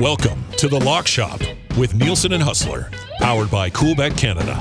Welcome to The Lock Shop with Nielson and Hustler, powered by Coolbet Canada.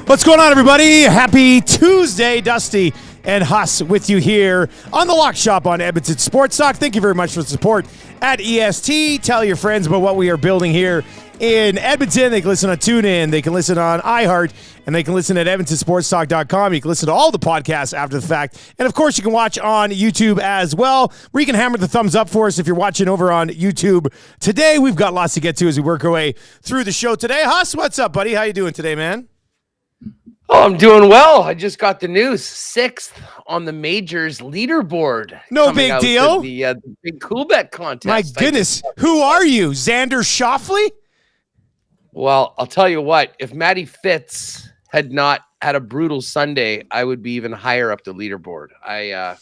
What's going on, everybody? Happy Tuesday. Dusty and Huss with you here on The Lock Shop on Edmonton Sports Talk. Thank you very much for the support at EST. Tell your friends about what we are building here in Edmonton. They can listen on TuneIn, they can listen on iHeart, and they can listen at edmontonsportstalk.com. You can listen to all the podcasts after the fact. And, of course, you can watch on YouTube as well, where you can hammer the thumbs up for us if you're watching over on YouTube. Today, we've got lots to get to as we work our way through the show today. Huss, what's up, buddy? How you doing today, man? Oh, I'm doing well. I just got the news. 6th on the majors leaderboard. No big deal. The big Coolbet contest. My goodness. Who are you? Xander Schauffele? Well, I'll tell you what. If Matty Fitz had not had a brutal Sunday, I would be even higher up the leaderboard. I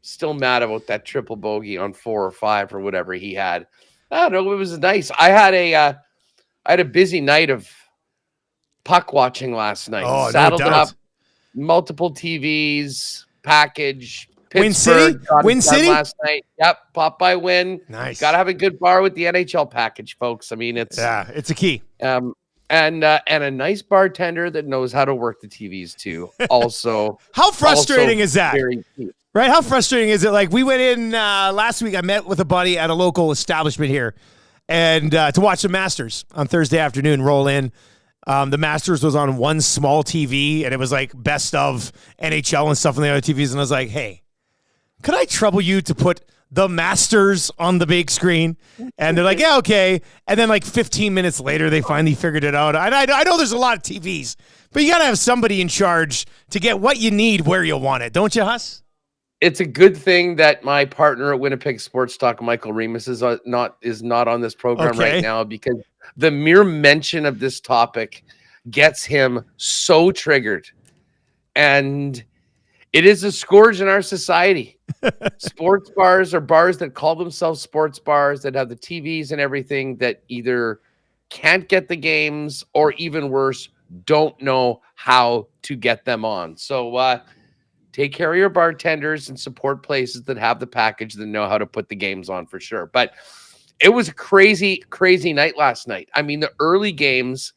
still mad about that triple bogey on 4 or 5 or whatever he had. I don't know. It was nice. I had a busy night of puck watching last night. Oh, saddled no doubt. up, multiple TVs, package. Win City? Win City? Last night. Yep, pop by win. Nice. Got to have a good bar with the NHL package, folks. I mean, it's a key. And a nice bartender that knows how to work the TVs too. Also, how frustrating is that? Very key. Right? How frustrating is it? Like, we went in last week. I met with a buddy at a local establishment here, and to watch the Masters on Thursday afternoon roll in. The Masters was on one small TV, and it was like best of NHL and stuff on the other TVs. And I was like, hey, could I trouble you to put the Masters on the big screen? And they're like, yeah, okay. And then like 15 minutes later, they finally figured it out. I know there's a lot of TVs, but you got to have somebody in charge to get what you need where you want it. Don't you, Huss? It's a good thing that my partner at Winnipeg Sports Talk, Michael Remus, is not on this program right now, because the mere mention of this topic gets him so triggered. And it is a scourge in our society. Sports bars are bars that call themselves sports bars, that have the TVs and everything, that either can't get the games or, even worse, don't know how to get them on. So take care of your bartenders and support places that have the package that know how to put the games on, for sure. But it was a crazy, crazy night last night. I mean, the early games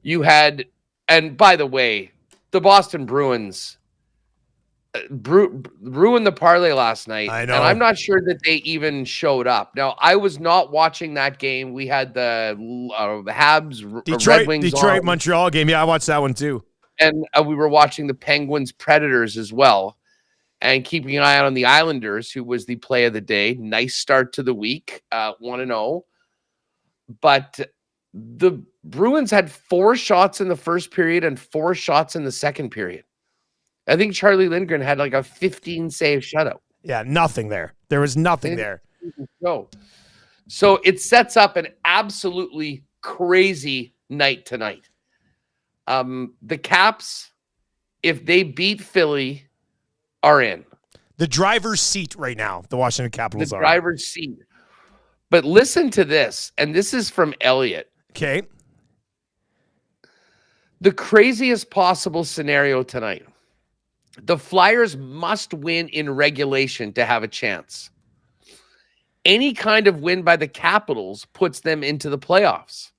you had, and by the way, the Boston Bruins ruined the parlay last night. I know. And I'm not sure that they even showed up. Now, I was not watching that game. We had the Habs, Red Wings Detroit Montreal game. Yeah, I watched that one too. And we were watching the Penguins Predators as well, and keeping an eye out on the Islanders, who was the play of the day. Nice start to the week, 1-0. But the Bruins had 4 shots in the first period and 4 shots in the second period. I think Charlie Lindgren had like a 15-save shutout. Yeah, nothing there. There was nothing there. So it sets up an absolutely crazy night tonight. The Caps, if they beat Philly, are in. The driver's seat right now, the Washington Capitals are. The driver's seat. But listen to this, and this is from Elliot. Okay. The craziest possible scenario tonight. The Flyers must win in regulation to have a chance. Any kind of win by the Capitals puts them into the playoffs.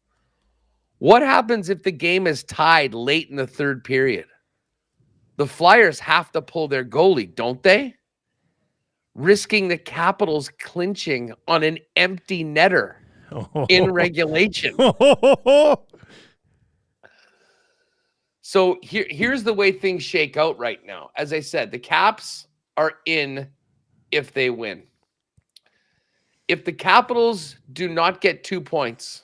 What happens if the game is tied late in the third period? The Flyers have to pull their goalie, don't they? Risking the Capitals clinching on an empty netter in regulation. So here's the way things shake out right now. As I said, the Caps are in if they win. If the Capitals do not get 2 points,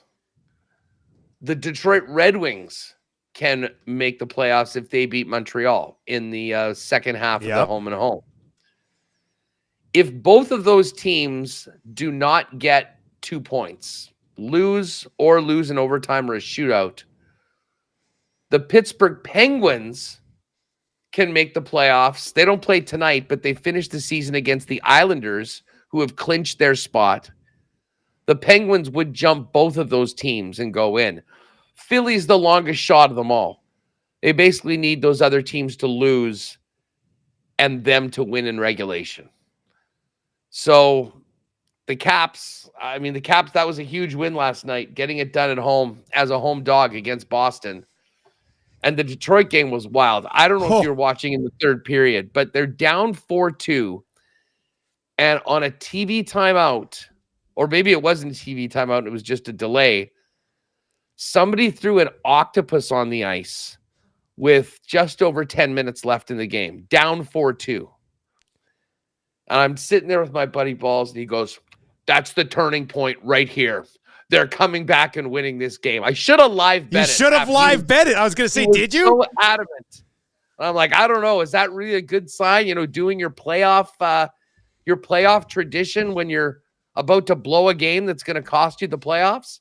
the Detroit Red Wings can make the playoffs if they beat Montreal in the second half of the home and home. If both of those teams do not get 2 points, lose in overtime or a shootout, the Pittsburgh Penguins can make the playoffs. They don't play tonight, but they finished the season against the Islanders, who have clinched their spot. The Penguins would jump both of those teams and go in. Philly's the longest shot of them all. They basically need those other teams to lose and them to win in regulation. So the Caps, that was a huge win last night, getting it done at home as a home dog against Boston. And the Detroit game was wild. I don't know if you were watching in the third period, but they're down 4-2. And on a TV timeout, or maybe it wasn't a TV timeout, it was just a delay, somebody threw an octopus on the ice with just over 10 minutes left in the game, down 4-2. And I'm sitting there with my buddy Balls, and he goes, "That's the turning point right here. They're coming back and winning this game." I should have live bet it. You should have live bet it. I was going to say, did you? So adamant. And I'm like, I don't know. Is that really a good sign? Doing your playoff tradition when you're about to blow a game that's going to cost you the playoffs.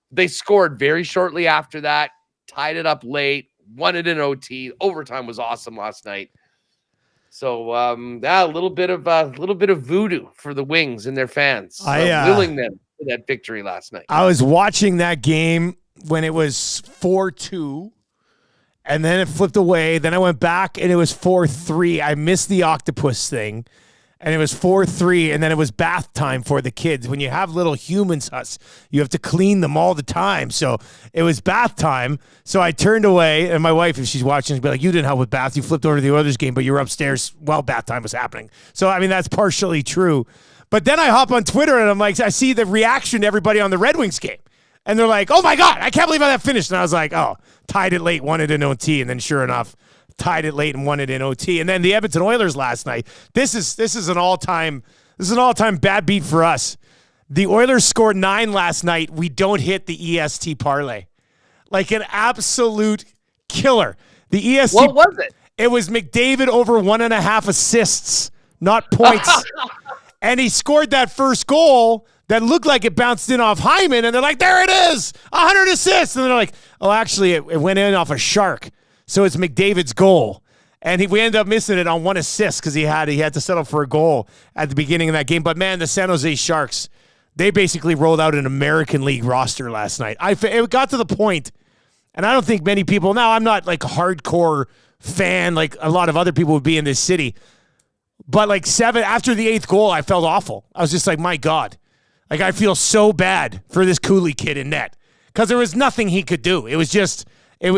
They scored very shortly after that, tied it up late, won it in OT. Overtime was awesome last night. So a little bit of voodoo for the Wings and their fans, willing them to that victory last night. I was watching that game when it was 4-2, and then it flipped away. Then I went back and it was 4-3. I missed the octopus thing. And it was 4-3, and then it was bath time for the kids. When you have little humans, you have to clean them all the time. So it was bath time. So I turned away, and my wife, if she's watching, she'd be like, "You didn't help with bath. You flipped over to the Oilers game, but you were upstairs while bath time was happening." So, that's partially true. But then I hop on Twitter, and I'm like, I see the reaction to everybody on the Red Wings game. And they're like, "Oh, my God, I can't believe how that finished." And I was like, oh, tied it late, won it in OT. And then sure enough, tied it late and won it in OT. And then the Edmonton Oilers last night. This is an all-time bad beat for us. The Oilers scored 9 last night. We don't hit the EST parlay. Like an absolute killer. The EST. What was it? It was McDavid over 1.5 assists, not points. And he scored that first goal that looked like it bounced in off Hyman, and they're like, "There it is, 100 assists." And they're like, "Oh, actually, it went in off a shark." So it's McDavid's goal. And we ended up missing it on 1 assist because he had to settle for a goal at the beginning of that game. But, man, the San Jose Sharks, they basically rolled out an American League roster last night. It got to the point, and I don't think many people – now, I'm not like a hardcore fan like a lot of other people would be in this city. But like after the 8th goal, I felt awful. I was just like, my God. Like, I feel so bad for this Cooley kid in net because there was nothing he could do. It was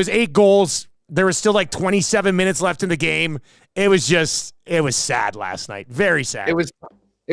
8 goals. There was still like 27 minutes left in the game. It was sad last night. Very sad. It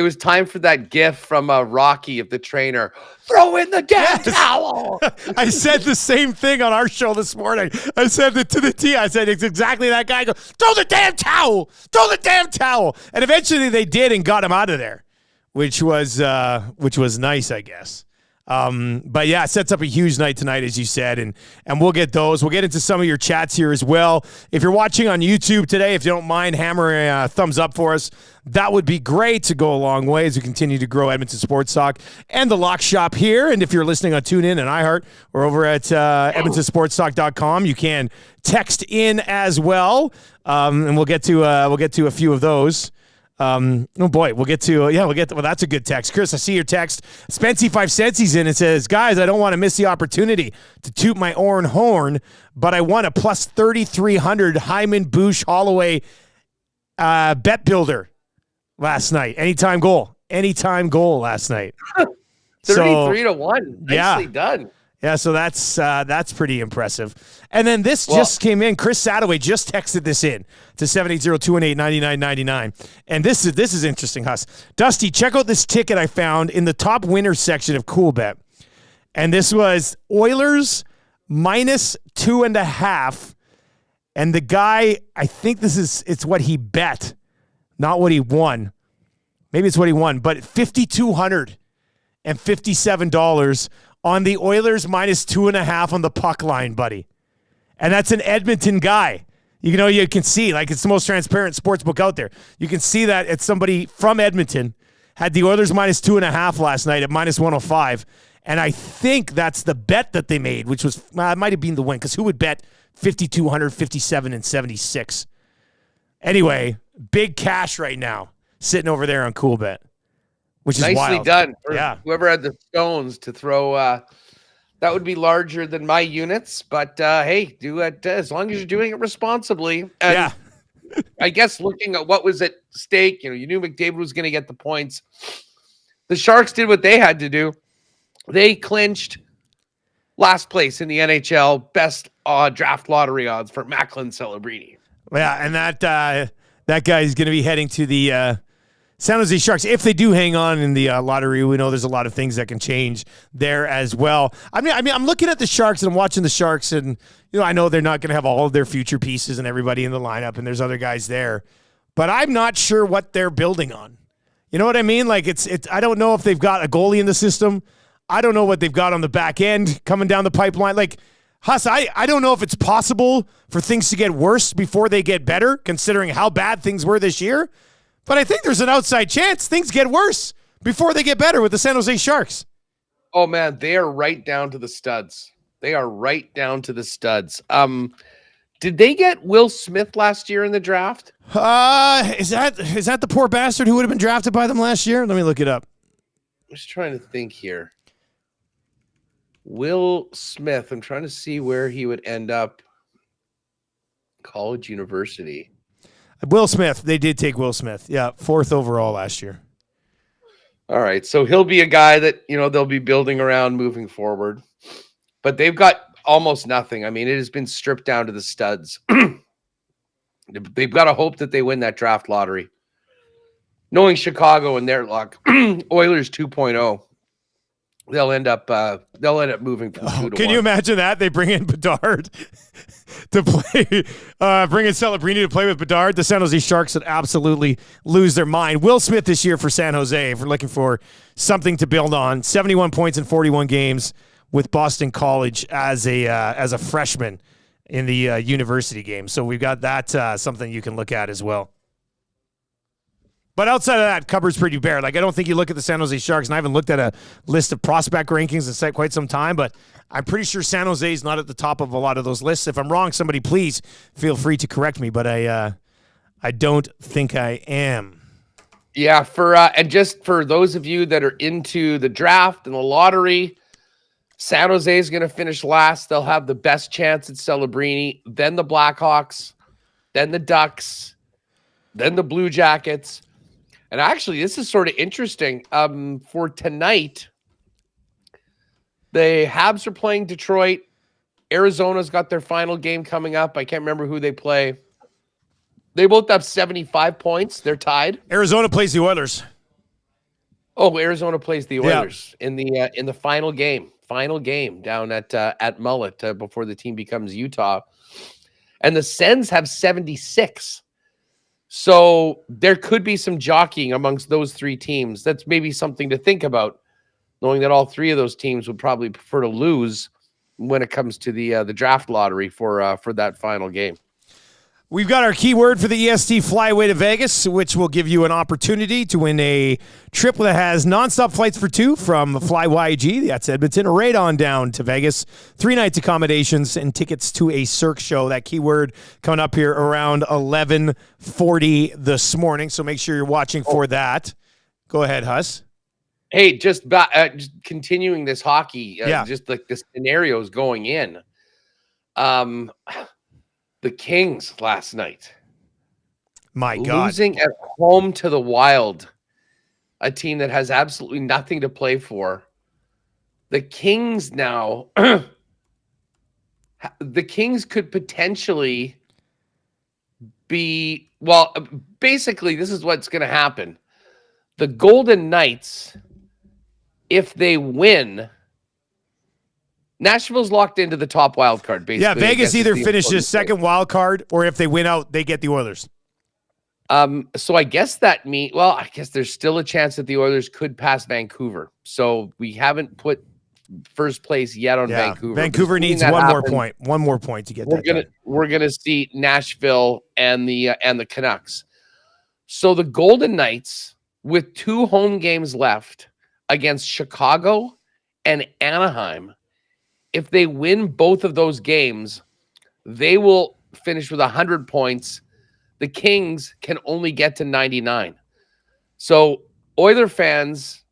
was time for that gif from Rocky of the trainer. "Throw in the damn towel." I said the same thing on our show this morning. I said it to the T. I said, it's exactly that guy. "Throw the damn towel. Throw the damn towel." And eventually they did and got him out of there, which was nice, I guess. But yeah, it sets up a huge night tonight, as you said, and we'll get those. We'll get into some of your chats here as well. If you're watching on YouTube today, if you don't mind, hammer a thumbs up for us. That would be great to go a long way as we continue to grow Edmonton Sports Talk and the Lock Shop here. And if you're listening on TuneIn and iHeart or over at EdmontonSportsTalk.com, you can text in as well, and we'll get to a few of those. Oh boy, well, that's a good text. Chris, I see your text. Spency 5 cents he's in and says, "Guys, I don't want to miss the opportunity to toot my own horn, but I won a plus 3,300 Hyman Bush Holloway bet builder last night. Anytime goal last night. 33-1. Nicely done. Yeah, so that's pretty impressive. And then this just came in. Chris Sadaway just texted this in to 780-218-9999. And this is interesting, Huss. Dusty, check out this ticket I found in the top winners section of Coolbet. And this was Oilers minus 2.5. And the guy, I think it's what he bet, not what he won. Maybe it's what he won, but $5,257 on the Oilers minus 2.5 on the puck line, buddy. And that's an Edmonton guy. You can see, like, it's the most transparent sports book out there. You can see that it's somebody from Edmonton had the Oilers minus 2.5 last night at minus 105. And I think that's the bet that they made, which was, it might have been the win, because who would bet 5,257 and 76? Anyway, big cash right now sitting over there on Coolbet, which is nicely wild. done. Yeah. Whoever had the stones to throw, that would be larger than my units. But hey, do it as long as you're doing it responsibly. And I guess looking at what was at stake, you knew McDavid was going to get the points. The Sharks did what they had to do. They clinched last place in the NHL, best draft lottery odds for Macklin Celebrini. Yeah, and that guy is going to be heading to the San Jose Sharks. If they do hang on in the lottery, we know there's a lot of things that can change there as well. I mean, I'm looking at the Sharks and I'm watching the Sharks, and I know they're not going to have all of their future pieces and everybody in the lineup, and there's other guys there, but I'm not sure what they're building on. You know what I mean? Like it's. I don't know if they've got a goalie in the system. I don't know what they've got on the back end coming down the pipeline. Like, Huss, I don't know if it's possible for things to get worse before they get better, considering how bad things were this year. But I think there's an outside chance things get worse before they get better with the San Jose Sharks. Oh, man, they are right down to the studs. They are right down to the studs. Did they get Will Smith last year in the draft? Is that the poor bastard who would have been drafted by them last year? Let me look it up. I'm just trying to think here. Will Smith. I'm trying to see where he would end up. College, university. Will Smith. They did take Will Smith. Yeah, 4th overall last year. All right. So he'll be a guy that, they'll be building around moving forward. But they've got almost nothing. I mean, it has been stripped down to the studs. They've got to hope that they win that draft lottery. Knowing Chicago and their luck, Oilers 2.0. They'll end up moving from 2 to 1. Can you imagine that? They bring in Bedard to play, bring in Celebrini to play with Bedard. The San Jose Sharks would absolutely lose their mind. Will Smith this year for San Jose, if we're looking for something to build on, 71 points in 41 games with Boston College as a freshman in the university game. So we've got that something you can look at as well. But outside of that, cupboard's pretty bare. Like, I don't think you look at the San Jose Sharks, and I haven't looked at a list of prospect rankings in quite some time, but I'm pretty sure San Jose is not at the top of a lot of those lists. If I'm wrong, somebody please feel free to correct me, but I don't think I am. Yeah, and just for those of you that are into the draft and the lottery, San Jose is going to finish last. They'll have the best chance at Celebrini, then the Blackhawks, then the Ducks, then the Blue Jackets. And actually, this is sort of interesting. For tonight, the Habs are playing Detroit. Arizona's got their final game coming up. I can't remember who they play. They both have 75 points. They're tied. Arizona plays the Oilers. Oh, Arizona plays the Oilers in the final game. Final game down at Mullet before the team becomes Utah. And the Sens have 76. So there could be some jockeying amongst those three teams. That's maybe something to think about, knowing that all three of those teams would probably prefer to lose when it comes to the draft lottery for that final game. We've got our keyword for the EST Flyway to Vegas, which will give you an opportunity to win a trip that has nonstop flights for 2 from FlyYG. That's Edmonton, right on down to Vegas. 3 nights accommodations and tickets to a Cirque show. That keyword coming up here around 11:40 this morning, so make sure you're watching for that. Go ahead, Huss. Hey, just continuing this hockey, just like the scenarios going in. The Kings last night. My God. Losing at home to the Wild, a team that has absolutely nothing to play for. The Kings now, the Kings could potentially be, well, basically, this is what's going to happen. The Golden Knights, if they win, Nashville's locked into the top wild card, basically. Yeah, Vegas either finishes second wild card, or if they win out, they get the Oilers. So I guess that means, well, I guess there's still a chance that the Oilers could pass Vancouver. So we haven't put first place yet on Vancouver. Vancouver needs one more point to get that. We're gonna see Nashville and the Canucks. So the Golden Knights, with 2 home games left against Chicago and Anaheim, if they win both of those games, they will finish with 100 points. The Kings can only get to 99. So Oiler fans,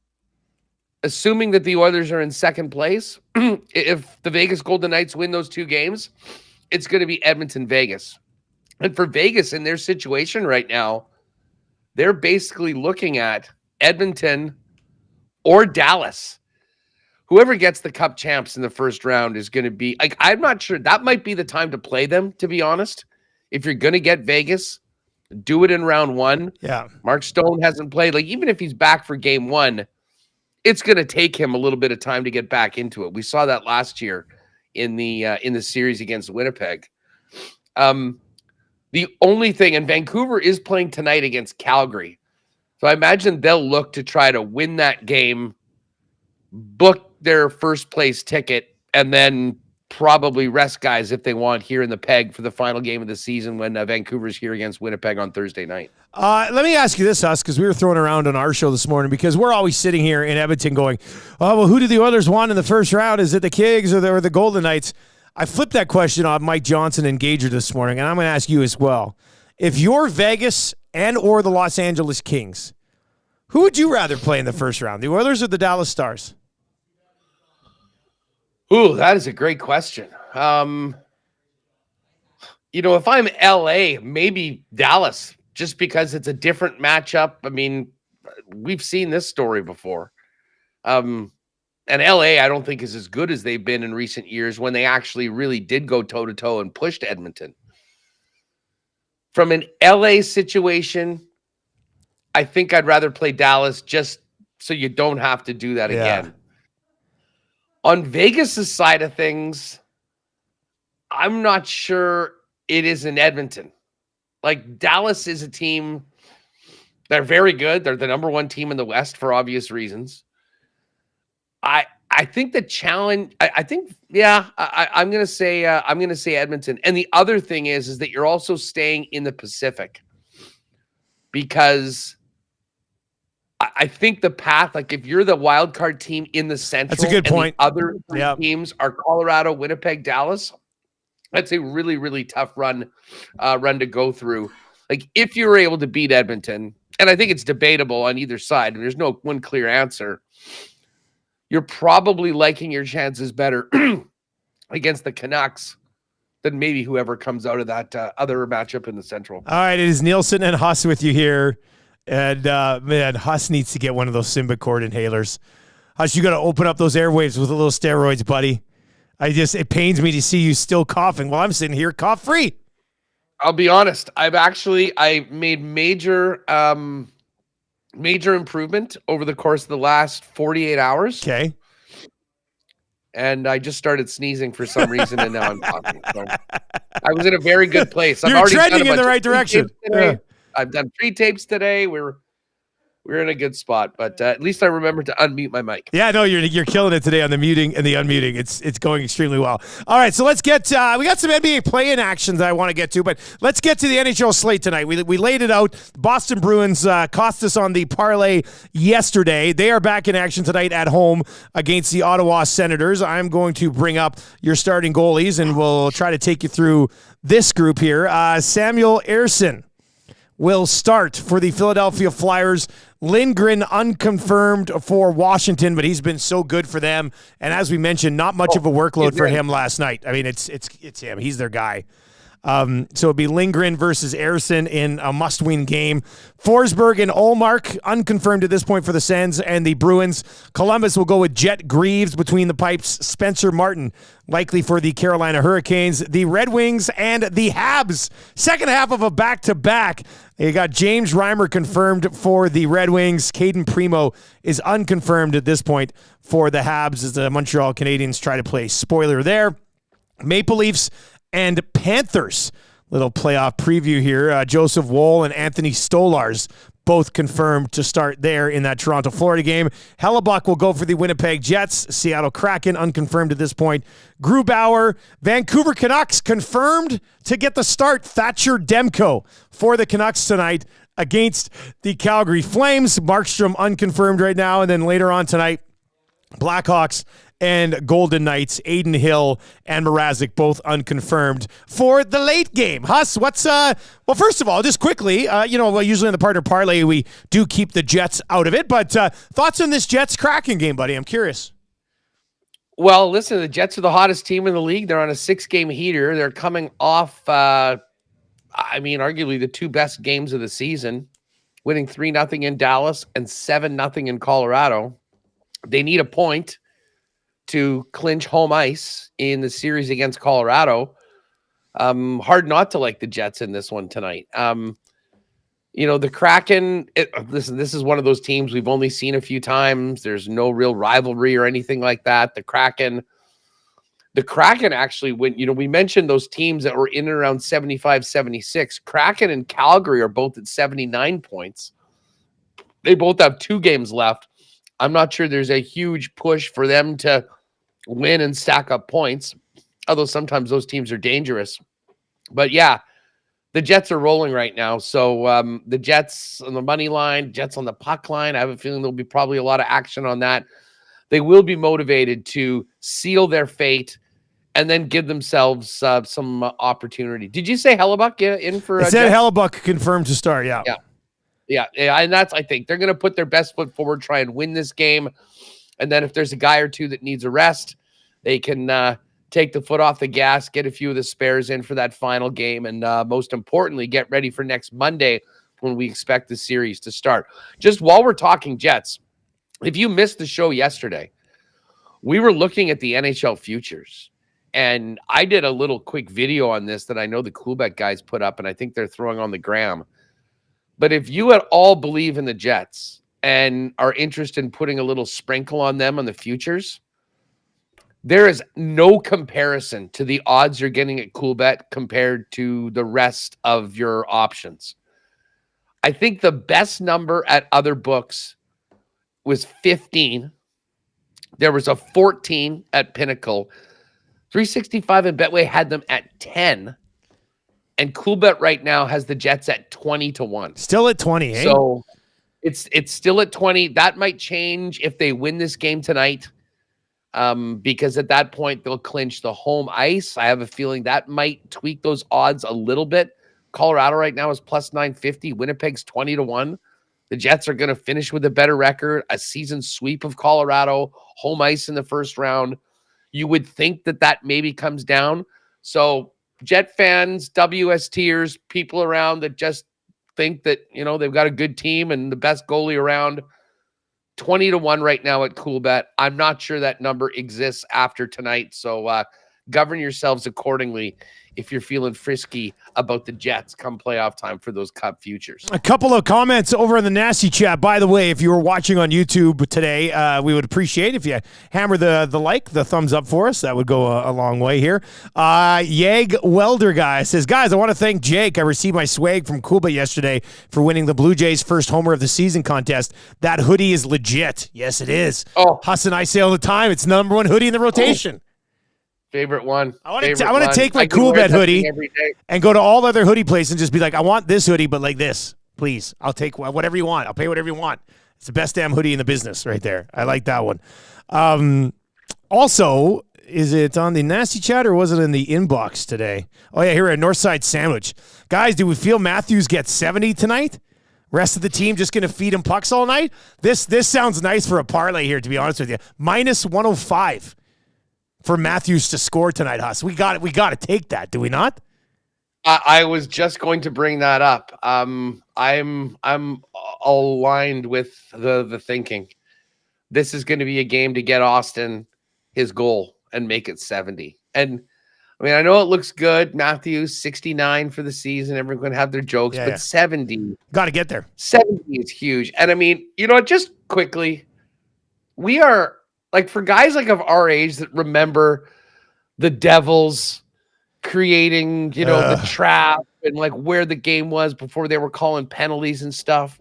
assuming that the Oilers are in second place, if the Vegas Golden Knights win those 2 games, it's going to be Edmonton, Vegas. And for Vegas in their situation right now, they're basically looking at Edmonton or Dallas. Whoever gets the Cup champs in the first round is going to be like, I'm not sure. That might be the time to play them, to be honest. If you're going to get Vegas, do it in round one. Yeah. Mark Stone hasn't played. Like, even if he's back for game one, it's going to take him a little bit of time to get back into it. We saw that last year in the series against Winnipeg. The only thing, and Vancouver is playing tonight against Calgary. So I imagine they'll look to try to win that game, book their first place ticket, and then probably rest guys if they want here in the Peg for the final game of the season when Vancouver's here against Winnipeg on Thursday night. Let me ask you this, Huss, because we were throwing around on our show this morning, because we're always sitting here in Edmonton going, oh, well, who do the Oilers want in the first round? Is it the Kings or the Golden Knights? I flipped that question on Mike Johnson and Gager this morning, and I'm going to ask you as well. If you're Vegas and or the Los Angeles Kings, who would you rather play in the first round, the Oilers or the Dallas Stars? Ooh, that is a great question. If I'm LA, maybe Dallas, just because it's a different matchup. I mean, we've seen this story before. And LA, I don't think is as good as they've been in recent years when they actually really did go toe-to-toe and pushed Edmonton. From an LA situation, I think I'd rather play Dallas just so you don't have to do that again. On Vegas' side of things, I'm not sure it is in Edmonton. Like, Dallas is a team, they're very good. They're the number one team in the West for obvious reasons. I think the challenge, I'm going to say Edmonton. And the other thing is that you're also staying in the Pacific, because I think the path, like if you're the wild card team in the Central, that's a good point. The other teams are Colorado, Winnipeg, Dallas. That's a really, really tough run to go through. Like, if you were able to beat Edmonton, and I think it's debatable on either side, and there's no one clear answer, you're probably liking your chances better against the Canucks than maybe whoever comes out of that other matchup in the Central. All right, it is Nielsen and Huss with you here. And, man, Huss needs to get one of those Symbicort inhalers. Huss, you got to open up those airwaves with a little steroids, buddy. It pains me to see you still coughing while I'm sitting here cough-free. I'll be honest. I made major improvement over the course of the last 48 hours. Okay. And I just started sneezing for some reason, and now I'm coughing. So I was in a very good place. You're trending in the right direction. Yeah. I've done 3 tapes today. We're in a good spot, but at least I remembered to unmute my mic. Yeah, no, you're killing it today on the muting and the unmuting. It's going extremely well. All right, so let's get we got some NBA play-in actions that I want to get to, but let's get to the NHL slate tonight. We laid it out. Boston Bruins cost us on the parlay yesterday. They are back in action tonight at home against the Ottawa Senators. I'm going to bring up your starting goalies, and we'll try to take you through this group here. Samuel Ersson will start for the Philadelphia Flyers. Lindgren unconfirmed for Washington, but he's been so good for them. And as we mentioned, not much of a workload for him last night. I mean, it's him. He's their guy. So it'd be Lindgren versus Ersson in a must-win game. Forsberg and Ullmark, unconfirmed at this point for the Sens and the Bruins. Columbus will go with Jet Greaves between the pipes. Spencer Martin, likely for the Carolina Hurricanes. The Red Wings and the Habs. Second half of a back-to-back. You got James Reimer confirmed for the Red Wings. Caden Primo is unconfirmed at this point for the Habs as the Montreal Canadiens try to play spoiler there. Maple Leafs and Panthers. Little playoff preview here. Joseph Woll and Anthony Stolars both confirmed to start there in that Toronto-Florida game. Hellebuck will go for the Winnipeg Jets. Seattle Kraken unconfirmed at this point. Grubauer, Vancouver Canucks confirmed to get the start. Thatcher Demko for the Canucks tonight against the Calgary Flames. Markstrom unconfirmed right now. And then later on tonight, Blackhawks and Golden Knights, Aiden Hill and Mrazek, both unconfirmed for the late game. Huss, what's well, first of all, just quickly, usually in the partner parlay we do keep the Jets out of it, but thoughts on this Jets Kraken game, buddy? I'm curious. Well, listen, the Jets are the hottest team in the league. They're on a 6-game heater. They're coming off I mean, arguably the two best games of the season, winning 3-0 in Dallas and 7-0 in Colorado. They need a point to clinch home ice in the series against Colorado. Hard not to like the Jets in this one tonight. The Kraken, listen, this is one of those teams we've only seen a few times. There's no real rivalry or anything like that. The Kraken actually went, we mentioned those teams that were in and around 75, 76. Kraken and Calgary are both at 79 points. They both have 2 games left. I'm not sure there's a huge push for them to win and stack up points, although sometimes those teams are dangerous. But yeah, the Jets are rolling right now. So the Jets on the money line, Jets on the puck line, I have a feeling there'll be probably a lot of action on that. They will be motivated to seal their fate and then give themselves some opportunity. Did you say Hellebuck in for? I said Hellebuck confirmed to start. Yeah, and that's, I think they're going to put their best foot forward, try and win this game, and then if there's a guy or two that needs a rest, they can take the foot off the gas, get a few of the spares in for that final game, and most importantly, get ready for next Monday when we expect the series to start. Just while we're talking Jets, if you missed the show yesterday, we were looking at the NHL futures. And I did a little quick video on this that I know the Coolbet guys put up, and I think they're throwing on the gram. But if you at all believe in the Jets and are interested in putting a little sprinkle on them on the futures, there is no comparison to the odds you're getting at Coolbet compared to the rest of your options. I think the best number at other books was 15. There was a 14 at Pinnacle. 365 and Betway had them at 10. And Coolbet right now has the Jets at 20-1. Still at 20, eh? So it's still at 20. That might change if they win this game tonight. Because at that point, they'll clinch the home ice. I have a feeling that might tweak those odds a little bit. Colorado right now is plus 950. Winnipeg's 20-1. The Jets are going to finish with a better record, a season sweep of Colorado, home ice in the first round. You would think that maybe comes down. So Jet fans, WSTers, people around that just think that, they've got a good team and the best goalie around, 20-1 right now at Coolbet. I'm not sure that number exists after tonight. So govern yourselves accordingly if you're feeling frisky about the Jets come playoff time for those Cup futures. A couple of comments over in the Nasty Chat. By the way, if you were watching on YouTube today, we would appreciate if you hammer the thumbs up for us. That would go a long way here. Yag Welder guy says, guys, I want to thank Jake. I received my swag from Coolbet yesterday for winning the Blue Jays' first homer of the season contest. That hoodie is legit. Yes, it is. Oh, Huss and I say all the time, it's the number one hoodie in the rotation. Favorite one. I want to take my Coolbet hoodie and go to all other hoodie places and just be like, I want this hoodie, but like this, please. I'll take whatever you want. I'll pay whatever you want. It's the best damn hoodie in the business right there. I like that one. Also, is it on the Nasty Chat or was it in the inbox today? Oh, yeah, here at Northside Sandwich. Guys, do we feel Matthews gets 70 tonight? Rest of the team just going to feed him pucks all night? This sounds nice for a parlay here, to be honest with you. Minus 105. For Matthews to score tonight, Huss. We got to take that, do we not? I was just going to bring that up. I'm aligned with the thinking. This is going to be a game to get Austin his goal and make it 70. And I mean, I know it looks good. Matthews 69 for the season. Everyone's going to have their jokes, but 70. Got to get there. 70 is huge. And I mean, just quickly, we are. Like for guys like of our age that remember the Devils creating, the trap and like where the game was before they were calling penalties and stuff.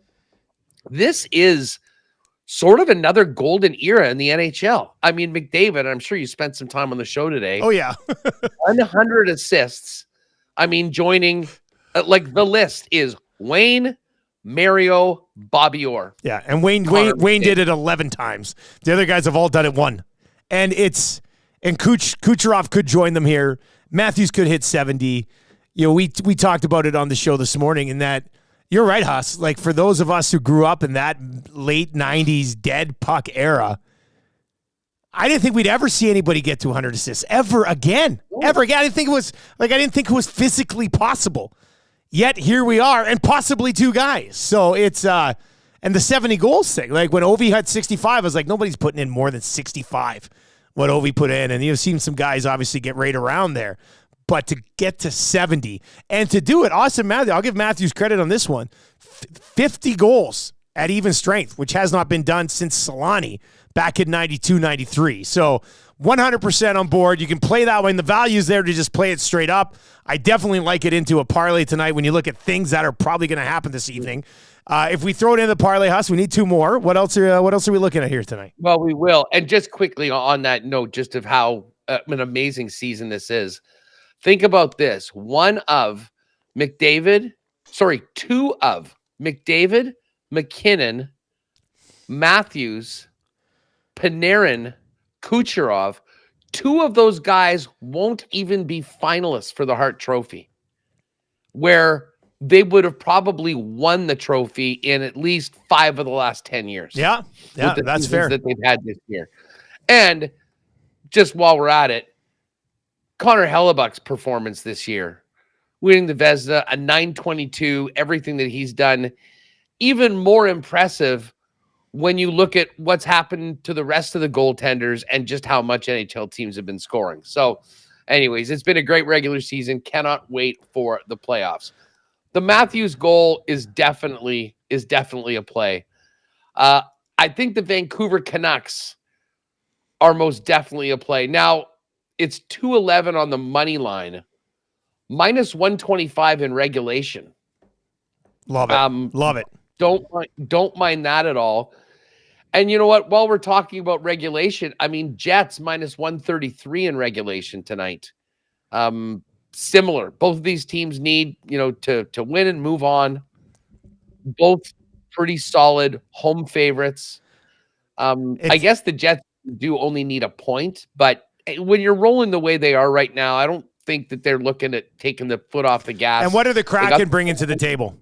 This is sort of another golden era in the NHL. I mean, McDavid, I'm sure you spent some time on the show today. Oh yeah. 100 assists. I mean, joining like the list is Wayne, Mario, Bobby Orr. Yeah, and Wayne did it 11 times. The other guys have all done it one. And Kucherov could join them here. Matthews could hit 70. We talked about it on the show this morning in that you're right, Huss. Like for those of us who grew up in that late 90s dead puck era, I didn't think we'd ever see anybody get to 100 assists ever again. Ever again. I didn't think it was physically possible. Yet here we are, and possibly 2 guys. So it's and the 70 goals thing. Like when Ovi had 65, I was like, nobody's putting in more than 65. What Ovi put in, and you've seen some guys obviously get right around there. But to get to 70 and to do it, Austin Matthews, I'll give Matthews credit on this one. 50 goals at even strength, which has not been done since Solani back in 92, 93. So 100% on board. You can play that way, and the value's there to just play it straight up. I definitely like it into a parlay tonight when you look at things that are probably going to happen this evening. If we throw it in the parlay, Huss, we need 2 more. What else are we looking at here tonight? Well, we will. And just quickly on that note, just of how an amazing season this is. Think about this. 2 of McDavid, McKinnon, Matthews, Panarin, Kucherov, 2 of those guys won't even be finalists for the Hart Trophy, where they would have probably won the trophy in at least 5 of the last 10 years. Yeah, that's fair. That they've had this year. And just while we're at it, Connor Hellebuck's performance this year, winning the Vezina, a 922, everything that he's done, even more impressive when you look at what's happened to the rest of the goaltenders and just how much NHL teams have been scoring. So anyways, it's been a great regular season. Cannot wait for the playoffs. The Matthews goal is definitely a play. I think the Vancouver Canucks are most definitely a play. Now, it's 211 on the money line, minus 125 in regulation. Love it. Love it. Don't mind that at all. And you know what? While we're talking about regulation, I mean, Jets minus 133 in regulation tonight. Similar. Both of these teams need, to win and move on. Both pretty solid home favorites. I guess the Jets do only need a point, but when you're rolling the way they are right now, I don't think that they're looking at taking the foot off the gas. And what are the Kraken bringing to the table?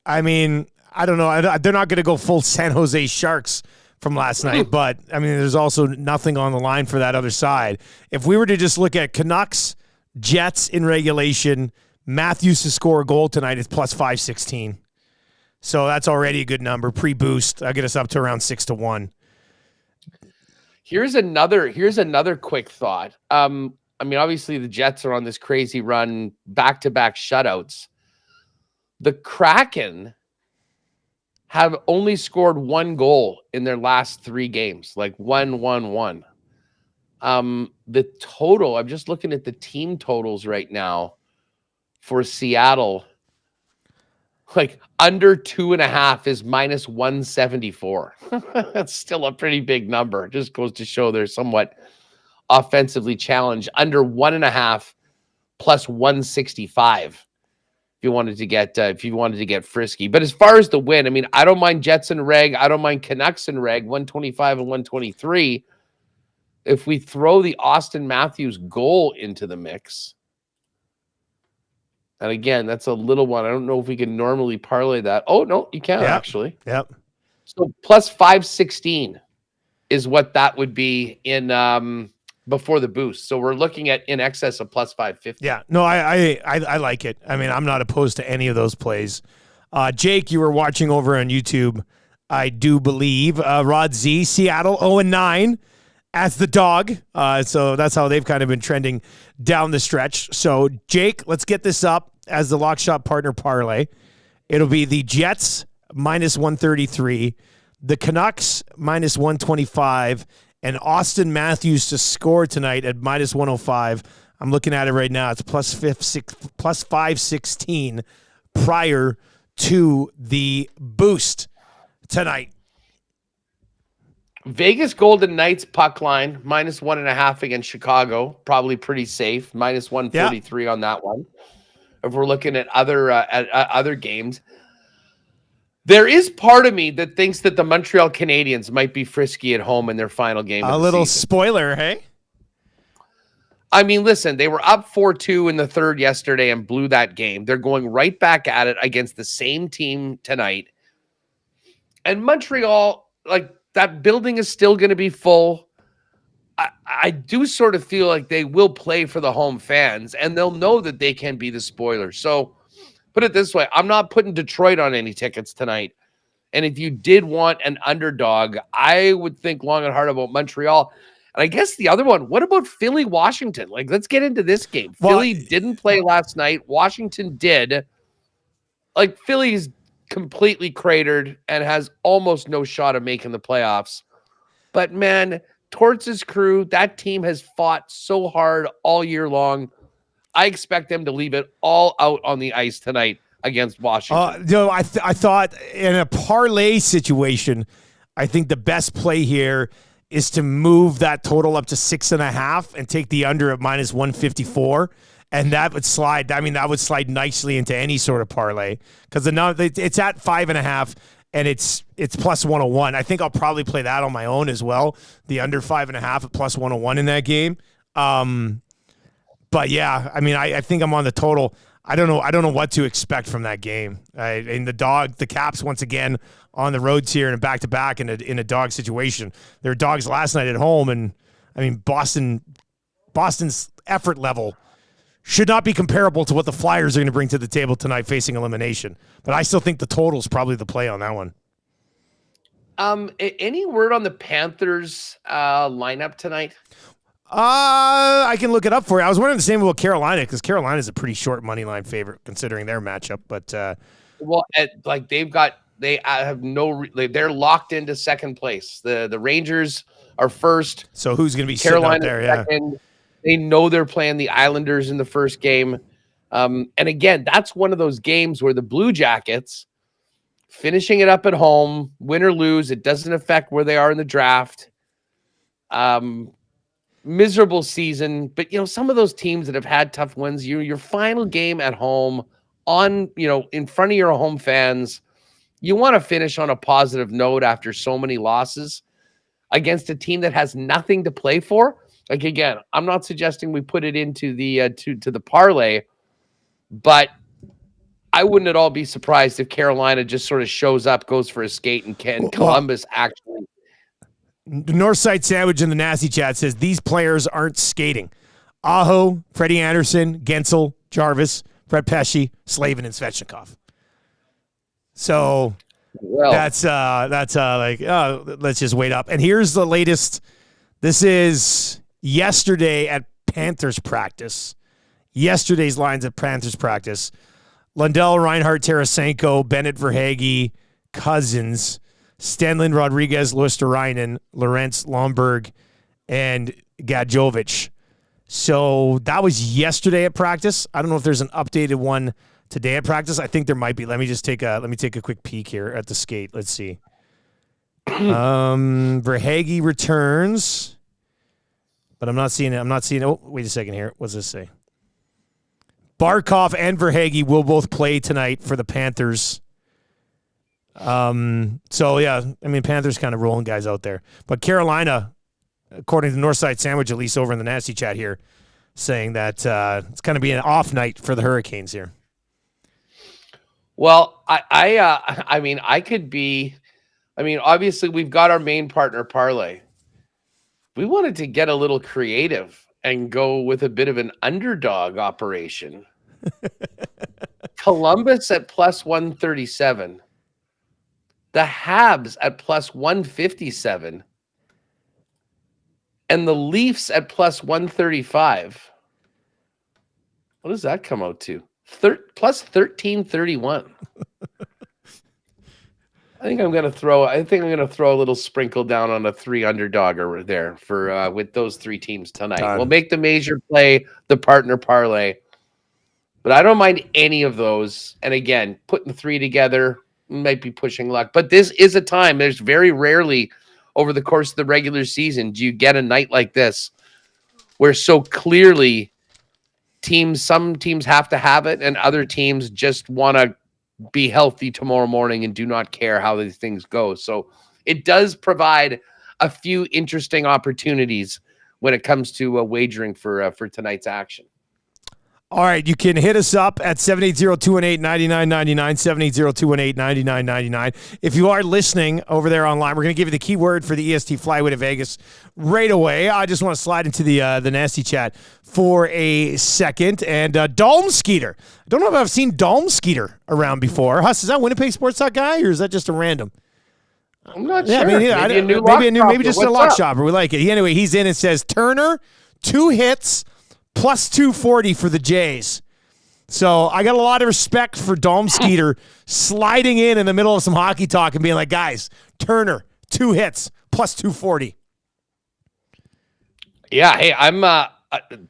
I mean, I don't know. They're not going to go full San Jose Sharks from last night, but I mean, there's also nothing on the line for that other side. If we were to just look at Canucks, Jets in regulation, Matthews to score a goal tonight is plus 516. So that's already a good number. Pre-boost, I get us up to around 6-1. Here's another quick thought. I mean, obviously the Jets are on this crazy run, back-to-back shutouts. The Kraken have only scored 1 goal in their last 3 games, like 1-1-1. The total, I'm just looking at the team totals right now for Seattle. Like under 2.5 is minus 174. That's still a pretty big number. It just goes to show they're somewhat offensively challenged. Under 1.5 plus 165. If you wanted to get frisky. But as far as the win, I mean, I don't mind Jets and reg. I don't mind Canucks and reg, 125 and 123. If we throw the Austin Matthews goal into the mix, and again, that's a little one. I don't know if we can normally parlay that. Oh, no, you can actually. Yep. So plus 516 is what that would be in before the boost. So we're looking at in excess of plus 550. Yeah, no, I like it. I mean, I'm not opposed to any of those plays. Jake, you were watching over on YouTube, I do believe. Rod Z, Seattle 0-9 as the dog. So that's how they've kind of been trending down the stretch. So, Jake, let's get this up as the Lock Shop partner parlay. It'll be the Jets minus 133, the Canucks minus 125, and Austin Matthews to score tonight at minus 105. I'm looking at it right now. It's plus 516 prior to the boost tonight. Vegas Golden Knights puck line, minus 1.5 against Chicago. Probably pretty safe. Minus 143 on that one. If we're looking at other games. There is part of me that thinks that the Montreal Canadiens might be frisky at home in their final game of the little season. Spoiler, hey? I mean, listen, they were up 4-2 in the third yesterday and blew that game. They're going right back at it against the same team tonight. And Montreal, like, that building is still going to be full. I do sort of feel like they will play for the home fans, and they'll know that they can be the spoiler. So put it this way. I'm not putting Detroit on any tickets tonight. And if you did want an underdog, I would think long and hard about Montreal. And I guess the other one, what about Philly, Washington? Like, let's get into this game. Well, Philly didn't play last night. Washington did. Like, Philly's completely cratered and has almost no shot of making the playoffs. But, man, Torts' crew, that team has fought so hard all year long. I expect them to leave it all out on the ice tonight against Washington. I thought in a parlay situation, I think the best play here is to move that total up to 6.5 and take the under at minus 154. And that would slide. I mean, that would slide nicely into any sort of parlay because it's at 5.5 and it's plus 101. I think I'll probably play that on my own as well. The under 5.5 at plus 101 in that game. But yeah, I mean, I think I'm on the total. I don't know what to expect from that game. And the Caps once again on the roads here and a back-to-back in a dog situation. There were dogs last night at home, and I mean Boston's effort level should not be comparable to what the Flyers are going to bring to the table tonight facing elimination. But I still think the total is probably the play on that one. Any word on the Panthers lineup tonight? I can look it up for you. I was wondering the same about Carolina because Carolina is a pretty short money line favorite considering their matchup. But they're locked into second place. The Rangers are first. So who's going to be Carolina sitting out there? Second. Yeah. They know they're playing the Islanders in the first game. And again, that's one of those games where the Blue Jackets finishing it up at home, win or lose, it doesn't affect where they are in the draft. Miserable season, but some of those teams that have had tough wins, your final game at home on, in front of your home fans, you want to finish on a positive note after so many losses against a team that has nothing to play for. Like, again, I'm not suggesting we put it into the to the parlay, but I wouldn't at all be surprised if Carolina just sort of shows up, goes for a skate, and Columbus actually. The Northside Sandwich in the Nasty Chat says these players aren't skating. Aho, Freddie Anderson, Gensel, Jarvis, Fred Pesce, Slavin, and Svechnikov. So that's let's just wait up. And here's the latest. This is yesterday at Panthers practice. Yesterday's lines at Panthers practice. Lundell, Reinhart, Tarasenko, Bennett, Verhaeghe, Cousins, Stenlund, Rodriguez, Luosterainen, Lorentz, Lomberg, and Gadjovic. So that was yesterday at practice. I don't know if there's an updated one today at practice. I think there might be. Let me take a quick peek here at the skate. Let's see. Verhaeghe returns, but I'm not seeing it. Oh, wait a second here. What's this say? Barkov and Verhaeghe will both play tonight for the Panthers. So yeah, I mean, Panthers kind of rolling guys out there, but Carolina, according to Northside Sandwich, at least over in the Nasty Chat here, saying that it's going to be an off night for the Hurricanes here. Well, I mean, obviously we've got our main partner parlay. We wanted to get a little creative and go with a bit of an underdog operation. Columbus at plus 137. The Habs at plus 157. And the Leafs at plus 135. What does that come out to? Plus 1331. I think I'm gonna throw a little sprinkle down on a 3 underdog over there for with those 3 teams tonight. We'll make the major play the partner parlay, but I don't mind any of those. And again, putting 3 together might be pushing luck, but this is a time. There's very rarely over the course of the regular season do you get a night like this where so clearly some teams have to have it and other teams just want to be healthy tomorrow morning and do not care how these things go. So it does provide a few interesting opportunities when it comes to wagering for tonight's action. All right, you can hit us up at 780-218-9999, 780-218-9999. If you are listening over there online, we're going to give you the keyword for the EST Flyway to Vegas right away. I just want to slide into the nasty chat for a second. And Dalm Skeeter. I don't know if I've seen Dalm Skeeter around before. Huss, is that Winnipeg Sports Talk guy, or is that just a random? I'm not sure. Maybe just a lock shopper. We like it. Anyway, he's in and says, Turner, 2 hits, plus 240 for the Jays. So I got a lot of respect for Dalm Skeeter sliding in the middle of some hockey talk and being like, guys, Turner, 2 hits, plus 240. Yeah, hey, I'm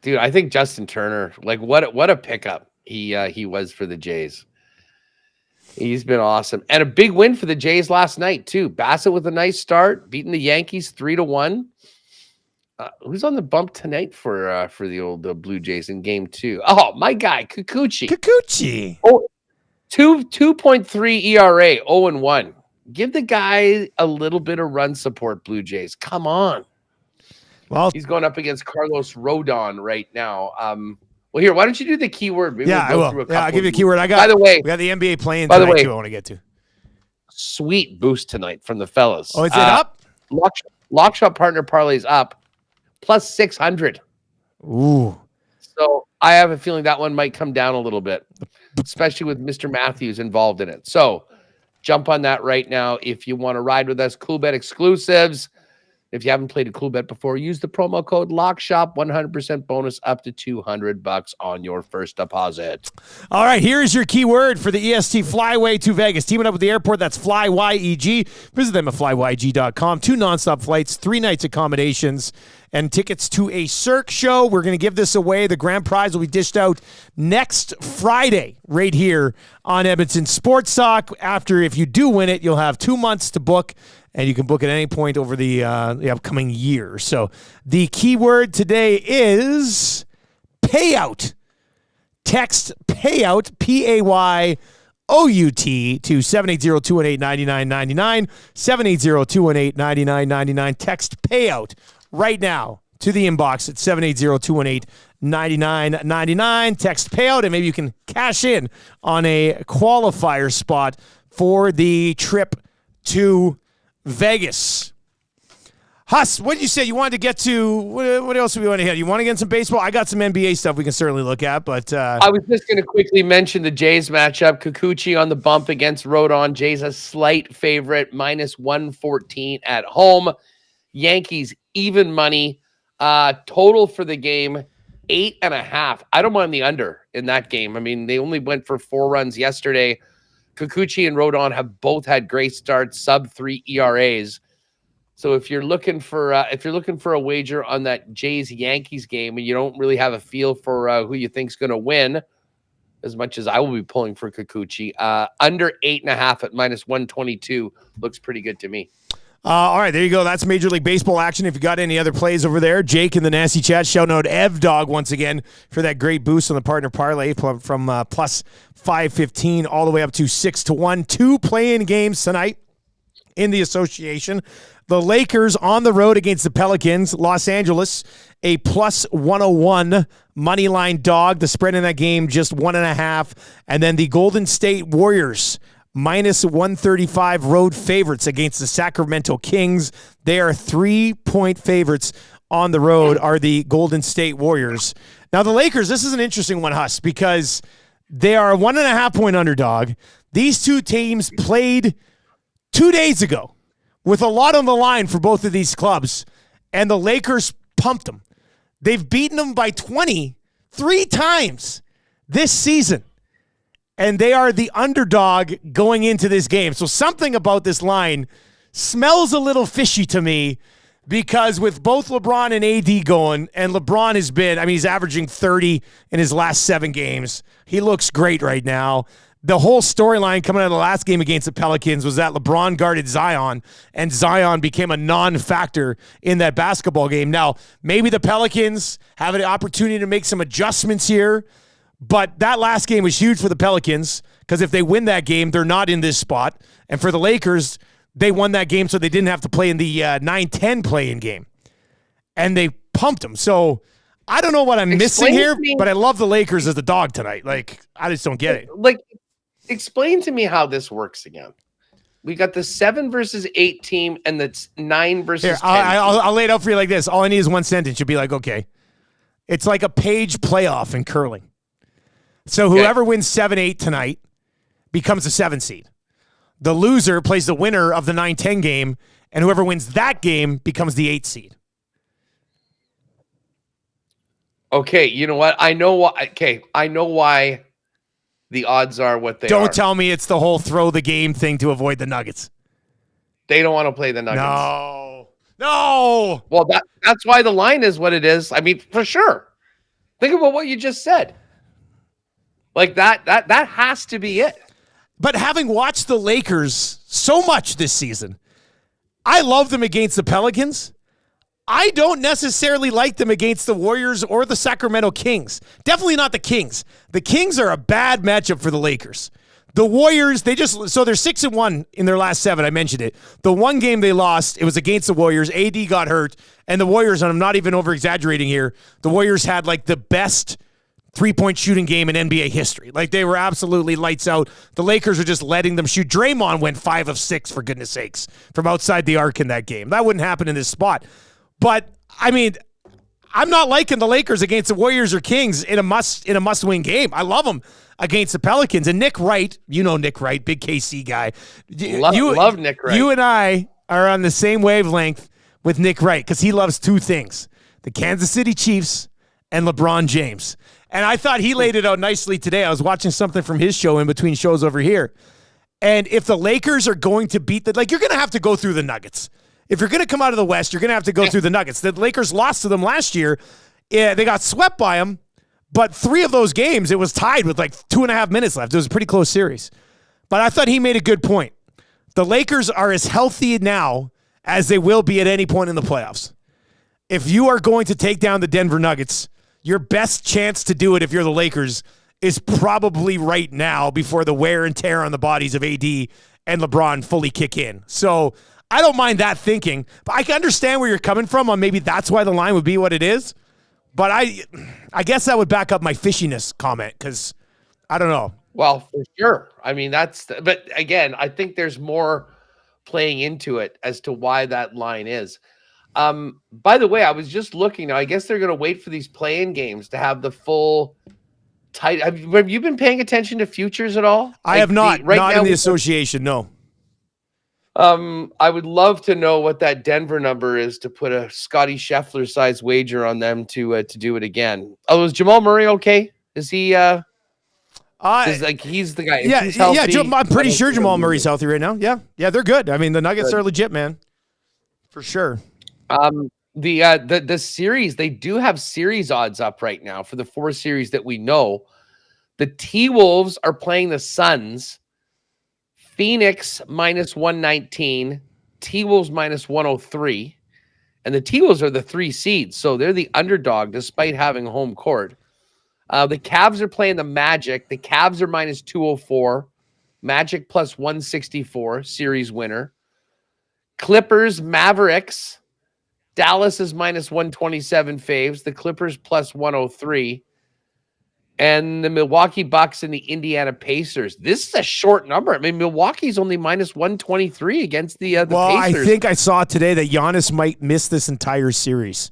dude, I think Justin Turner, like what a pickup he was for the Jays. He's been awesome. And a big win for the Jays last night, too. Bassett with a nice start, beating the Yankees 3-1. Who's on the bump tonight for the old Blue Jays in game 2? Oh, my guy, Kikuchi. Oh, 2.3 ERA, 0-1. Give the guy a little bit of run support, Blue Jays. Come on. Well, he's going up against Carlos Rodon right now. Well, here, why don't you do the keyword? Maybe I will. I'll give you a keyword. By the way, we got the NBA playing tonight, too, I want to get to. Sweet boost tonight from the fellas. Oh, is it up? Lock shop partner parlay's up. Plus 600. Ooh. So I have a feeling that one might come down a little bit, especially with Mr. Matthews involved in it. So jump on that right now if you want to ride with us. Coolbet exclusives. If you haven't played a Coolbet before, use the promo code LOCKSHOP, 100% bonus up to $200 on your first deposit. All right, here's your keyword for the EST Flyway to Vegas. Teaming up with the airport, that's FlyYEG. Visit them at FlyYG.com. 2 nonstop flights, 3 nights accommodations, and tickets to a Cirque show. We're going to give this away. The grand prize will be dished out next Friday right here on Edmonton Sports Talk. After, if you do win it, you'll have 2 months to book, and you can book at any point over the upcoming year. So the keyword today is payout. Text payout, PAYOUT, to 780-218-9999, 780-218-9999. Text payout right now to the inbox at 780-218-9999. Text payout, and maybe you can cash in on a qualifier spot for the trip to Vegas. Huss, what did you say? You wanted to get to, what else do we want to hit? You want to get some baseball? I got some NBA stuff we can certainly look at, but... I was just going to quickly mention the Jays matchup. Kikuchi on the bump against Rodon. Jays a slight favorite, minus 114 at home. Yankees even money. Total for the game, 8.5. I don't mind the under in that game. I mean, they only went for 4 runs yesterday. Kikuchi and Rodon have both had great starts, sub-3 ERAs. So if you're looking for a wager on that Jays Yankees game and you don't really have a feel for who you think's going to win, as much as I will be pulling for Kikuchi, under 8.5 at minus 122 looks pretty good to me. All right, there you go. That's Major League Baseball action. If you got any other plays over there, Jake in the nasty chat, shouting out Ev Dog once again for that great boost on the partner parlay from plus 515 all the way up to 6-1. 2 play-in games tonight in the association. The Lakers on the road against the Pelicans. Los Angeles, a plus 101 money line dog. The spread in that game just 1.5. And then the Golden State Warriors, minus 135 road favorites against the Sacramento Kings. They are 3-point favorites on the road, are the Golden State Warriors. Now, the Lakers, this is an interesting one, Huss, because they are a 1.5-point underdog. These two teams played 2 days ago with a lot on the line for both of these clubs, and the Lakers pumped them. They've beaten them by 20 3 times this season. And they are the underdog going into this game. So something about this line smells a little fishy to me, because with both LeBron and AD going, and LeBron has been, he's averaging 30 in his last 7 games. He looks great right now. The whole storyline coming out of the last game against the Pelicans was that LeBron guarded Zion, and Zion became a non-factor in that basketball game. Now, maybe the Pelicans have an opportunity to make some adjustments here, but that last game was huge for the Pelicans, because if they win that game, they're not in this spot. And for the Lakers, they won that game so they didn't have to play in the 9-10 play-in game. And they pumped them. So I don't know what I'm missing Explain here, to me- but I love the Lakers as the dog tonight. Like, I just don't get it. Like, explain to me how this works again. We got the 7 versus 8 team and the 9 versus Here, 10 I'll lay it out for you like this. All I need is one sentence. You'll be like, okay. It's like a page playoff in curling. So whoever wins 7-8 tonight becomes a 7 seed. The loser plays the winner of the 9-10 game, and whoever wins that game becomes the 8 seed. Okay, you know what? I know why. Okay, I know why the odds are what they are. Don't tell me it's the whole throw the game thing to avoid the Nuggets. They don't want to play the Nuggets. No. Well, that's why the line is what it is. I mean, for sure. Think about what you just said. Like that has to be it. But having watched the Lakers so much this season, I love them against the Pelicans. I don't necessarily like them against the Warriors or the Sacramento Kings. Definitely not the Kings. The Kings are a bad matchup for the Lakers. The Warriors, they're 6-1 in their last 7. I mentioned it. The one game they lost, it was against the Warriors. AD got hurt, and the Warriors, and I'm not even over-exaggerating here, the Warriors had like the best three-point shooting game in NBA history. Like, they were absolutely lights out. The Lakers were just letting them shoot. Draymond went 5 of 6, for goodness sakes, from outside the arc in that game. That wouldn't happen in this spot. But, I mean, I'm not liking the Lakers against the Warriors or Kings in a must-win game. I love them against the Pelicans. And Nick Wright, you know Nick Wright, big KC guy. Love Nick Wright. You and I are on the same wavelength with Nick Wright because he loves 2 things, the Kansas City Chiefs and LeBron James. And I thought he laid it out nicely today. I was watching something from his show in between shows over here. And if the Lakers are going to beat you're going to have to go through the Nuggets. If you're going to come out of the West, you're going to have to go through the Nuggets. The Lakers lost to them last year. Yeah, they got swept by them, but 3 of those games, it was tied with like 2.5 minutes left. It was a pretty close series. But I thought he made a good point. The Lakers are as healthy now as they will be at any point in the playoffs. If you are going to take down the Denver Nuggets, your best chance to do it if you're the Lakers is probably right now before the wear and tear on the bodies of AD and LeBron fully kick in. So I don't mind that thinking, but I can understand where you're coming from on maybe that's why the line would be what it is. But I guess that would back up my fishiness comment because I don't know. Well, for sure. I mean, but again, I think there's more playing into it as to why that line is. By the way, I was just looking now. I guess they're going to wait for these play-in games to have the full tight. Have you been paying attention to futures at all? I have not. Not in the association, no. I would love to know what that Denver number is to put a Scotty Scheffler size wager on them to do it again. Oh, is Jamal Murray okay? Is he? He's the guy. Yeah, he's healthy, I'm pretty sure Jamal Murray's healthy right now. Yeah, they're good. I mean, the Nuggets are legit, man, for sure. The series, they do have series odds up right now for the 4 series that we know. The T-Wolves are playing the Suns. Phoenix -119, T-Wolves -103, and the T-Wolves are the 3 seeds, so they're the underdog despite having home court. The Cavs are playing the Magic. The Cavs are -204, Magic +164, series winner. Clippers, Mavericks, Dallas is -127 faves, the Clippers +103. And the Milwaukee Bucks and the Indiana Pacers. This is a short number. I mean, Milwaukee's only -123 against the Pacers. I think I saw today that Giannis might miss this entire series.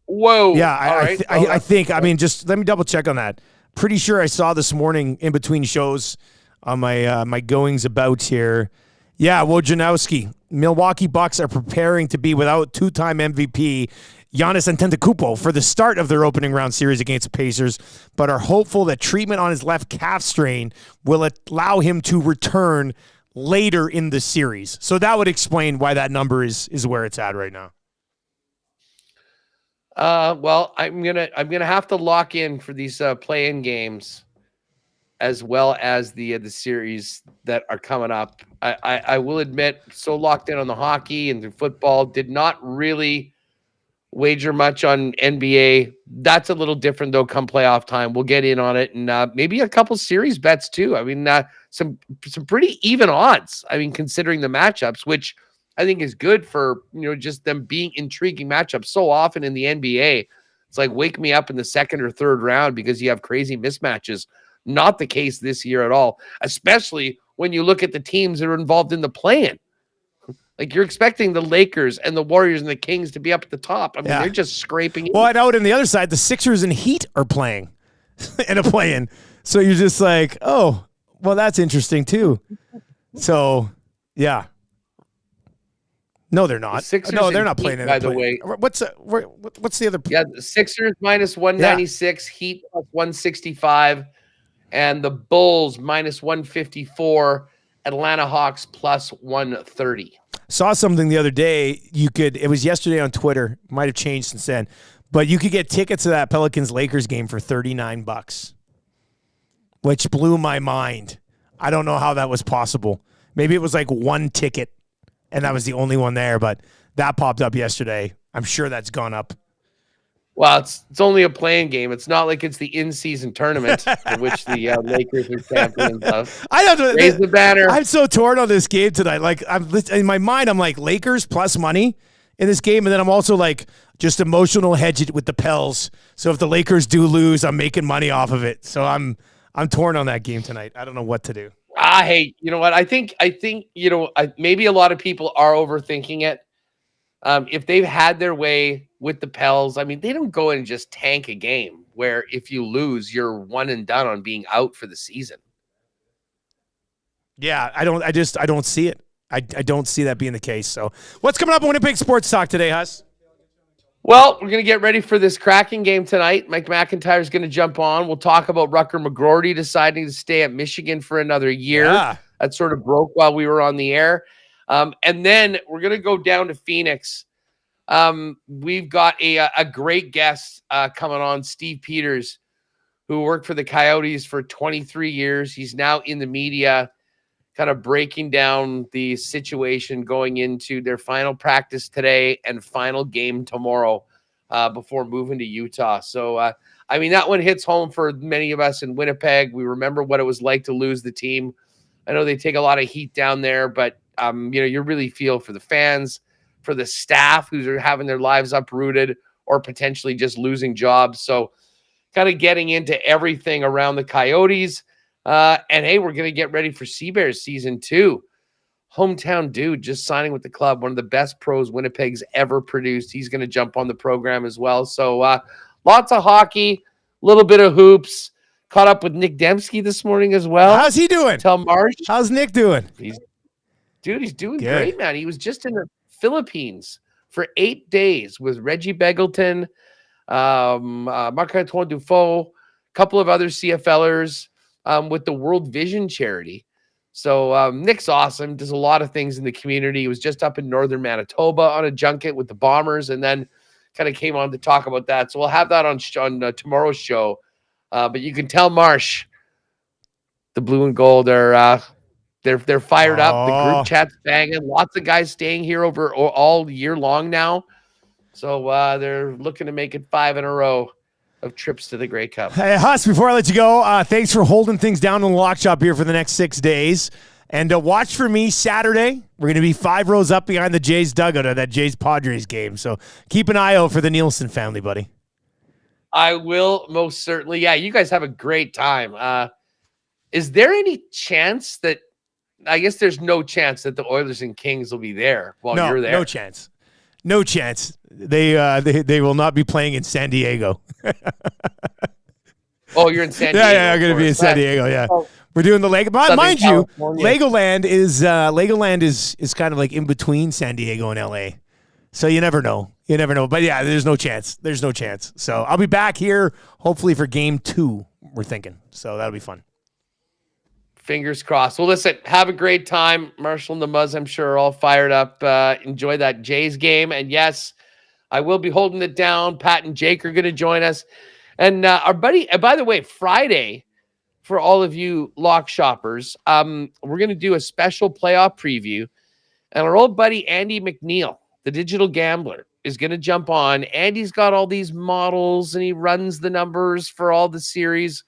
Whoa. Yeah, I think. I mean, just let me double check on that. Pretty sure I saw this morning in between shows on my goings about here. Yeah, Wojnarowski. Milwaukee Bucks are preparing to be without 2-time MVP Giannis Antetokounmpo for the start of their opening round series against the Pacers, but are hopeful that treatment on his left calf strain will allow him to return later in the series. So that would explain why that number is where it's at right now. Well, I'm gonna have to lock in for these play-in games, as well as the series that are coming up. I will admit, so locked in on the hockey and the football, did not really wager much on NBA. That's a little different though. Come playoff time, we'll get in on it, and maybe a couple series bets too. I mean, some pretty even odds. I mean, considering the matchups, which I think is good for just them being intriguing matchups so often in the NBA. It's like wake me up in the second or third round because you have crazy mismatches. Not the case this year at all, especially when you look at the teams that are involved in the play-in. Like you're expecting the Lakers and the Warriors and the Kings to be up at the top. I mean, they're just scraping in. Well, and out on the other side, the Sixers and Heat are playing in a play-in. So you're just like, oh, well, that's interesting too. So, yeah. No, they're not. No, they're not playing in by the way. What's the other? Yeah, the Sixers minus 196, Heat plus 165, and the Bulls minus 154, Atlanta Hawks plus 130. Saw something the other day. It was yesterday on Twitter. Might have changed since then, but you could get tickets to that Pelicans-Lakers game for $39, which blew my mind. I don't know how that was possible. Maybe it was like one ticket, and that was the only one there, but that popped up yesterday. I'm sure that's gone up. Well, it's only a playing game. It's not like it's the in-season tournament in which the Lakers are champions of. I have to raise the banner. I'm so torn on this game tonight. Like in my mind, I'm like Lakers plus money in this game, and then I'm also like just emotional hedge it with the Pels. So if the Lakers do lose, I'm making money off of it. So I'm torn on that game tonight. I don't know what to do. Hey, you know what? I think maybe a lot of people are overthinking it. If they've had their way with the Pels, I mean, they don't go and just tank a game where if you lose, you're one and done on being out for the season. Yeah, I don't see it. I don't see that being the case. So what's coming up on Winnipeg Sports Talk today, Huss? Well, we're going to get ready for this cracking game tonight. Mike McIntyre is going to jump on. We'll talk about Rucker McGroarty deciding to stay at Michigan for another year. Yeah. That sort of broke while we were on the air. And then we're going to go down to Phoenix. We've got a great guest coming on, Steve Peters, who worked for the Coyotes for 23 years. He's now in the media, kind of breaking down the situation going into their final practice today and final game tomorrow before moving to Utah. So, I mean, that one hits home for many of us in Winnipeg. We remember what it was like to lose the team. I know they take a lot of heat down there, but, you really feel for the fans, for the staff who are having their lives uprooted or potentially just losing jobs. So kind of getting into everything around the Coyotes. And hey, we're going to get ready for Seabears season 2. Hometown dude just signing with the club, one of the best pros Winnipeg's ever produced. He's going to jump on the program as well. So lots of hockey, a little bit of hoops. Caught up with Nick Dembski this morning as well. How's he doing? Tell Marsh. How's Nick doing? He's doing good. Great, man. He was just in the Philippines for 8 days with Reggie Begelton, Marc-Antoine Dufault, a couple of other CFLers with the World Vision charity. So Nick's awesome, does a lot of things in the community. He was just up in northern Manitoba on a junket with the Bombers and then kind of came on to talk about that. So we'll have that on tomorrow's show. But you can tell Marsh, the blue and gold are they're fired up. The group chat's banging. Lots of guys staying here over all year long now. So they're looking to make it 5 in a row of trips to the Grey Cup. Hey, Huss, before I let you go, thanks for holding things down in the lock shop here for the next 6 days. And watch for me Saturday. We're going to be 5 rows up behind the Jays dugout at that Jays-Padres game. So keep an eye out for the Nielsen family, buddy. I will most certainly. Yeah, you guys have a great time. Is there any chance that – I guess there's no chance that the Oilers and Kings will be there while you're there? No chance. No chance. They will not be playing in San Diego. Oh, you're in San Diego. Yeah, I'm going to be in San Diego, yeah. We're doing the Lego. Mind you, Legoland is kind of like in between San Diego and LA. So you never know. But yeah, there's no chance. So I'll be back here hopefully for game 2, we're thinking. So that'll be fun. Fingers crossed. Well, listen, have a great time. Marshall and the Muzz, I'm sure, are all fired up. Enjoy that Jays game. And yes, I will be holding it down. Pat and Jake are going to join us. And our buddy, by the way, Friday, for all of you lock shoppers, we're going to do a special playoff preview. And our old buddy, Andy McNeil, the digital gambler, is going to jump on. Andy's got all these models, and he runs the numbers for all the series.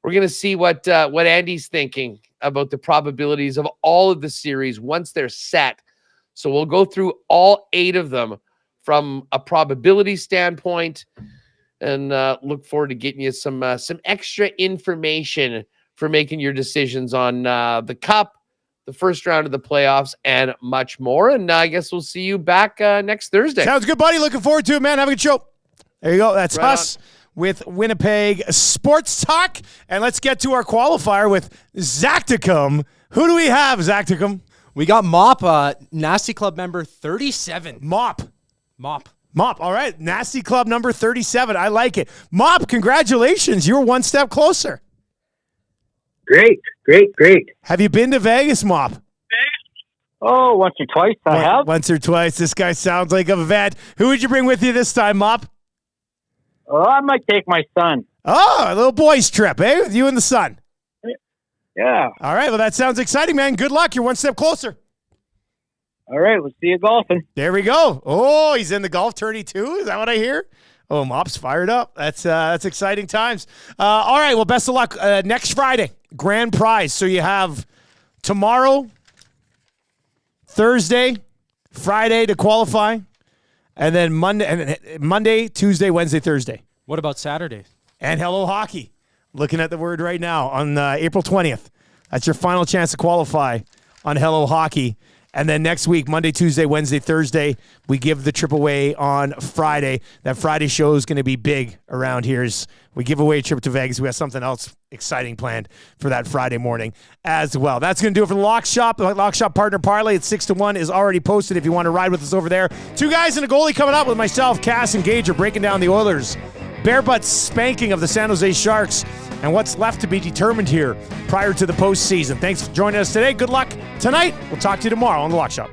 We're going to see what Andy's thinking about the probabilities of all of the series once they're set. So we'll go through all 8 of them from a probability standpoint, and look forward to getting you some extra information for making your decisions on the Cup, the first round of the playoffs, and much more. And I guess we'll see you back next Thursday. Sounds good, buddy. Looking forward to it, man. Have a good show. There you go. That's Right us with Winnipeg Sports Talk. And let's get to our qualifier with Zacticum. Who do we have, Zacticum? We got Mop, Nasty Club member 37. Mop. Mop. All right. Nasty Club number 37. I like it. Mop, congratulations. You're one step closer. Great. Have you been to Vegas, Mop? Oh, once or twice I have. Once or twice. This guy sounds like a vet. Who would you bring with you this time, Mop? Oh, I might take my son. Oh, a little boys trip, eh? With you and the son. Yeah. All right. Well, that sounds exciting, man. Good luck. You're one step closer. All right, we'll see you golfing. There we go. Oh, he's in the golf tourney too. Is that what I hear? Oh, Mop's fired up. That's exciting times. All right. Well, best of luck. Next Friday, grand prize. So you have tomorrow, Thursday, Friday to qualify, and then Monday, Tuesday, Wednesday, Thursday. What about Saturday? And Hello Hockey. Looking at the word right now on April 20th. That's your final chance to qualify on Hello Hockey. And then next week, Monday, Tuesday, Wednesday, Thursday, we give the trip away on Friday. That Friday show is going to be big around here. We give away a trip to Vegas. We have something else exciting planned for that Friday morning as well. That's going to do it for the Lock Shop. The Lock Shop Partner Parlay at 6-1 is already posted if you want to ride with us over there. 2 guys and a goalie coming up with myself, Cass and Gage, are breaking down the Oilers' bare butt spanking of the San Jose Sharks and what's left to be determined here prior to the postseason. Thanks for joining us today. Good luck tonight. We'll talk to you tomorrow on The Lock Shop.